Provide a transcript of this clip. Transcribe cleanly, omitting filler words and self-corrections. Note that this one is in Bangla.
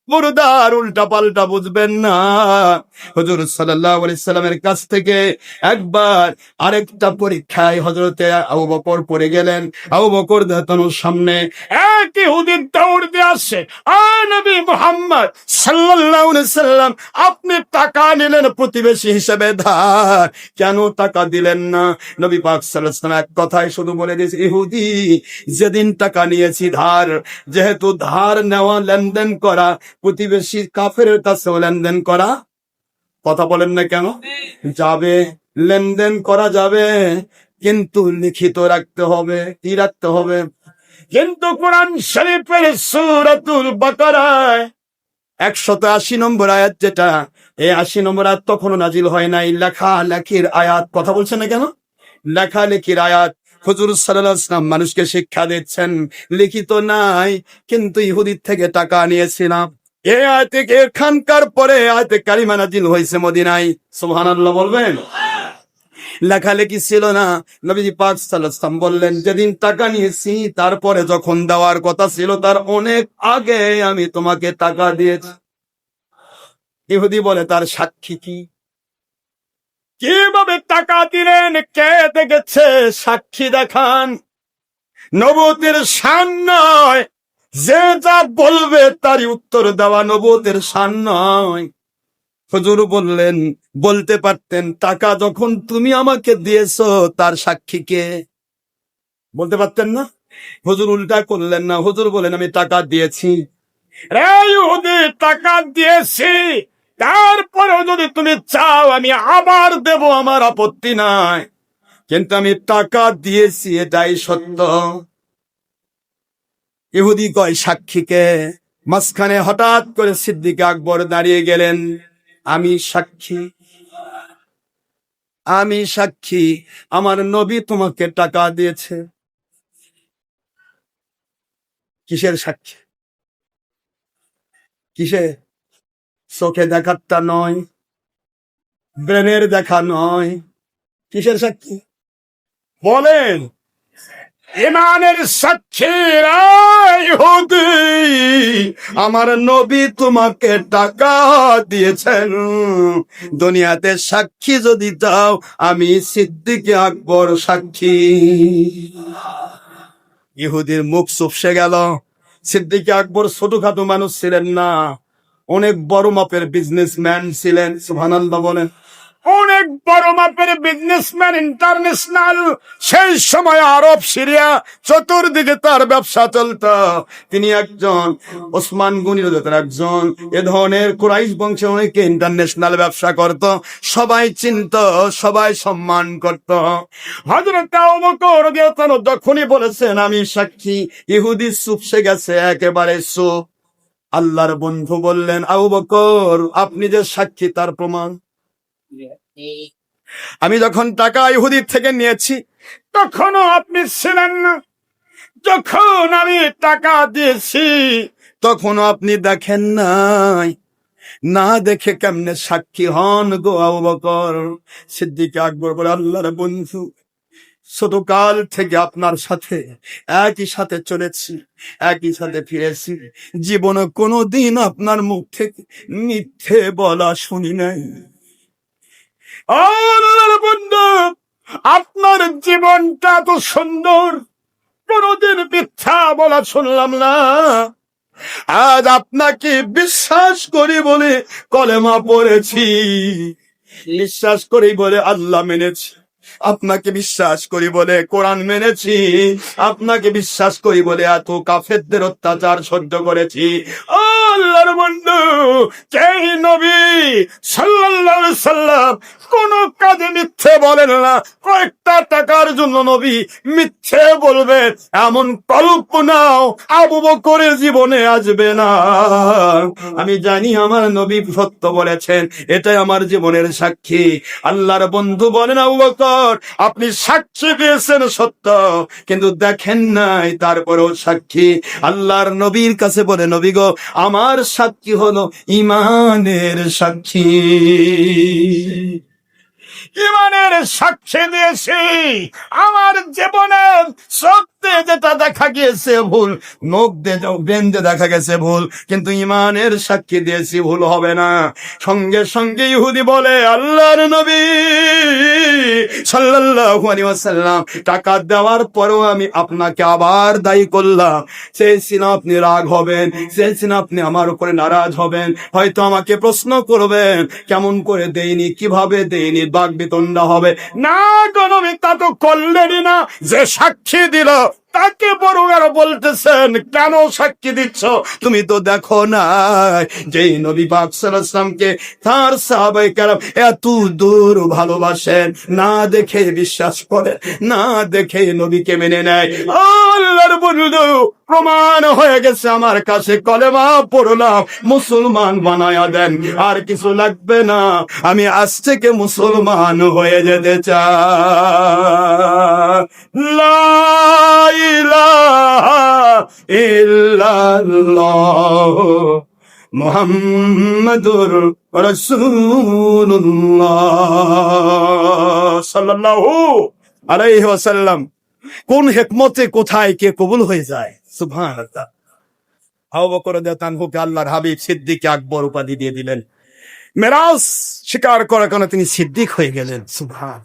মুরদার উল্টা পাল্টা বুঝবেন না। হুজুর সাল্লাল্লাহু আলাইহি সাল্লামের কাছ থেকে একবার আরেকটা পরীক্ষায় হযরতে আবু বকর পড়ে গেলেন। আবু বকর দাঁড়ানোর সামনে এক ইহুদি দৌড় দিয়ে আসে, আ নবী মুহাম্মদ সাল্লাল্লাহু আলাইহি সাল্লাম, আপনি টাকা নিলেন প্রতিবেশী হিসেবে ধার, কেন টাকা দিলেন না? নবী পাক সাল্লাল্লাহু আলাইহি সাল্লাম এক কথায় শুধু বলে দিয়েছে, ইহুদি যেদিন টাকা নিয়েছি ধার, যেহেতু ধার নেওয়া লেনদেন করা, প্রতিবেশী কাফেরের কাছেও লেনদেন করা, কথা বলেন না কেন? যাবে, লেনদেন করা যাবে, কিন্তু লিখিত রাখতে হবে। কি রাখতে হবে? কিন্তু কোরআন শরীফের সূরাতুল বাকারায় 180 নম্বর আয়াত, যেটা এই 80 নম্বর আয়াত তখনও নাজিল হয় নাই, লেখালেখির আয়াত। কথা বলছেন না কেন? লেখালেখির আয়াত। হুজুর সাল্লাল্লাহু আলাইহি ওয়াসাল্লাম মানুষকে শিক্ষা দিচ্ছেন, লিখিত নাই, কিন্তু ইহুদির থেকে টাকা নিয়েছিলাম। এই আয়াতে, এখানকার পরে আয়াতে কারিমা নাজিল হয়েছে মদিনায়। সুবহানাল্লাহ বলবেন। লেখালেখি ছিল না। নবীজি পাক সাল্লাল্লাহু আলাইহি ওয়াসাল্লাম বললেন, যেদিন টাকা নিয়েছি তারপরে যখন দেওয়ার কথা ছিল তার অনেক আগে আমি তোমাকে টাকা দিয়েছি। ইহুদি বলে, তার সাক্ষী কি? কিভাবে টাকা দিলেন, কে দেখেছে, সাক্ষী দেখান। নবুয়তের শান নয়, যে যা বলবে তারই উত্তর দেওয়া নবুয়তের শান নয়। হুজুর বললেন, বলতে পারতেন, টাকা যখন তুমি আমাকে দিয়েছো তার সাক্ষী কে? বলতে পারতেন না? হুজুর উল্টা করলেন না, হুজুর বলেন, আমি টাকা দিয়েছি। রে ইহুদি, টাকা দিয়েছি, তারপরেও যদি তুমি চাও আমি আবার দেব, আমার আপত্তি নাই, কিন্তু আমি টাকা দিয়েছি এটাই সত্য। ইহুদি কয়, সাক্ষীকে? মাঝখানে হঠাৎ করে সিদ্দিক আকবর দাঁড়িয়ে গেলেন, আমি সাক্ষী, আমি সাক্ষী, আমার নবী তোমাকে টাকা দিয়েছে। কিসের সাক্ষী? কিসে? চোখে দেখারটা নয়, ব্রেনের দেখা নয়, কিসের সাক্ষী বলেন? ইমানের সাক্ষী। ইহুদি, আমার নবী তোমাকে টাকা দিয়েছেন, দুনিয়াতে সাক্ষী যদি দাও আমি সিদ্দিক আকবর সাক্ষী। ইহুদির মুখ চুপসে গেল। সিদ্দিক আকবর ছোটখাটো মানুষ ছিলেন না, অনেক বড় মাপের বিজনেসম্যান ছিলেন। সুবহানাল্লাহ বলেন। অনেক বড় মাপের বিজনেসম্যান, ইন্টারন্যাশনাল। সেই সময় আরব, সিরিয়া চতুর্দিকে তার ব্যবসা চলত। তিনি একজন ওসমান গনির একজন, এ ধরনের কুরাইশ বংশে অনেকে ইন্টারন্যাশনাল ব্যবসা করত, সবাই চিনত, সবাই সম্মান করত। হযরত আবু বকর রাদিয়াল্লাহু আনহু যখনই বলেছেন আমি সাক্ষী, ইহুদি চুপসে গেছে, একেবারে চুপ। আল্লাহর বন্ধু বললেন, আবু বকর, আপনি যে সাক্ষী তার প্রমাণ। আমি যখন টাকা ইহুদির থেকে নিয়েছি তখনও আপনি ছিলেন না, যখন আমি টাকা দিয়েছি তখনও আপনি দেখেন নাই, না দেখে কেমনে সাক্ষী হন গো আবু বকর? সিদ্দিক আকবর বলে, আল্লাহর বন্ধু, ছোটকাল থেকে আপনার সাথে একই সাথে চলেছি, একই সাথে ফিরেছি, জীবনে কোনোদিন আপনার মুখ থেকে মিথ্যে বলা শুনি নাই। আল্লাহর বন্ধু, আপনার জীবনটা তো সুন্দর, কোনদিন মিথ্যা বলা শুনলাম না। আজ আপনাকে বিশ্বাস করি বলে কলেমা পড়েছি, বিশ্বাস করি বলে আল্লাহ মেনেছি, আপনাকে বিশ্বাস করি বলে কোরআন মেনেছি, আপনাকে বিশ্বাস করি বলে এত কাফেরদের অত্যাচার সহ্য করেছি। আল্লাহর বন্ধু, যেই নবী সাল্লাল্লাহু আলাইহি সাল্লাম কোন কাজে মিথ্যে বলেন না, কয়েকটা টাকার জন্য নবী মিথ্যে বলবেন এমন কল্পনাও আবু বকরের জীবনে আসবে না। আমি জানি আমার নবী সত্য বলেছেন, এটাই আমার জীবনের সাক্ষী। আল্লাহর বন্ধু বলেন, আবু বকর, আপনি সাক্ষী দিয়েছেন সত্য, কিন্তু দেখেন নাই, তারপরেও সাক্ষী। আল্লাহর নবীর কাছে বলে, নবী গো, আমার সাক্ষী হলো ইমানের সাক্ষী, ইমানের সাক্ষী দিয়েছি। আমার জীবনের সত্য দেখতে যেটা দেখা গিয়েছে ভুল, নখ বেঁধে দেখা গেছে ভুল, কিন্তু ইমানের সাক্ষী দিয়েছি ভুল হবে না। সঙ্গে সঙ্গে ইহুদি বলে, আল্লাহর নবী সাল্লাল্লাহু আলাইহি ওয়াসাল্লাম, টাকা দেওয়ার পরেও আমি আপনাকে আবার দায়ী করলাম। চেয়েছিলাম আপনি রাগ হবেন, চেয়েছিলাম আপনি আমার উপরে নারাজ হবেন, হয়তো আমাকে প্রশ্ন করবেন কেমন করে দেইনি, কিভাবে দেইনি, বাক বিতণ্ডা হবে। না গো নবী, তা তো করলেনই না। যে সাক্ষী দিল তাকে বড় আর বলতেছেন কেন সাক্ষী দিচ্ছ? তুমি তো দেখো না যে নবী পাক সাল্লাল্লাহু আলাইহি ওয়াসাল্লামকে তার সাহাবায়ে কেরাম এত দূর ভালোবাসেন, না দেখে বিশ্বাস করে, না দেখে নবীকে মেনে নেয়। আল্লাহর বন্ধু প্রমাণ হয়ে গেছে আমার কাছে, কলেমা পড়লাম, মুসলমান বানায়া দেন, আর কিছু লাগবে না, আমি আজ থেকে মুসলমান হয়ে যেতে চাই। লা ইলাহা ইল্লাল্লাহ মুহাম্মাদুর রাসূলুল্লাহ সাল্লাল্লাহু আলাইহি ওয়াসাল্লাম। কোন হিকমতে কোথায় কে কবুল হয়ে যায়, সুবহানাল্লাহ। আবু বকর রাদিয়াল্লাহু আনহুকে আল্লাহর হাবিব সিদ্দিক আকবর উপাধি দিয়ে দিলেন। মেরাজ স্বীকার করার কারণে তিনি সিদ্দিক হয়ে গেলেন, সুবহান।